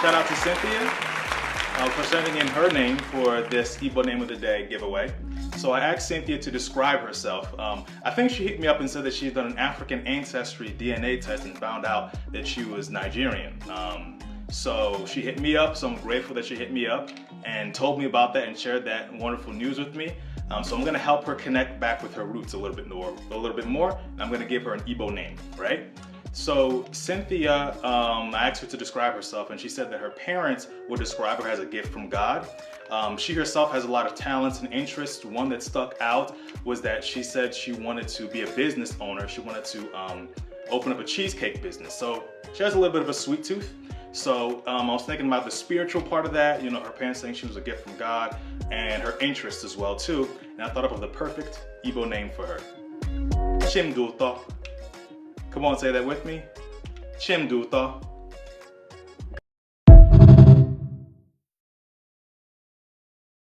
Shout out to Cynthia for sending in her name for this Igbo Name of the Day giveaway. So I asked Cynthia to describe herself. I think she hit me up and said that she's done an African ancestry DNA test and found out that she was Nigerian. So she hit me up, so I'm grateful that she hit me up and told me about that and shared that wonderful news with me. So I'm gonna help her connect back with her roots a little bit more. And I'm gonna give her an Igbo name, right? So Cynthia, I asked her to describe herself, and she said that her parents would describe her as a gift from God. She herself has a lot of talents and interests. One that stuck out was that she said she wanted to be a business owner. She wanted to open up a cheesecake business. So she has a little bit of a sweet tooth. So I was thinking about the spiritual part of that, you know, her parents saying she was a gift from God, and her interests as well too. And I thought up of the perfect Igbo name for her. Chimduto. Come on, say that with me. Chimduto.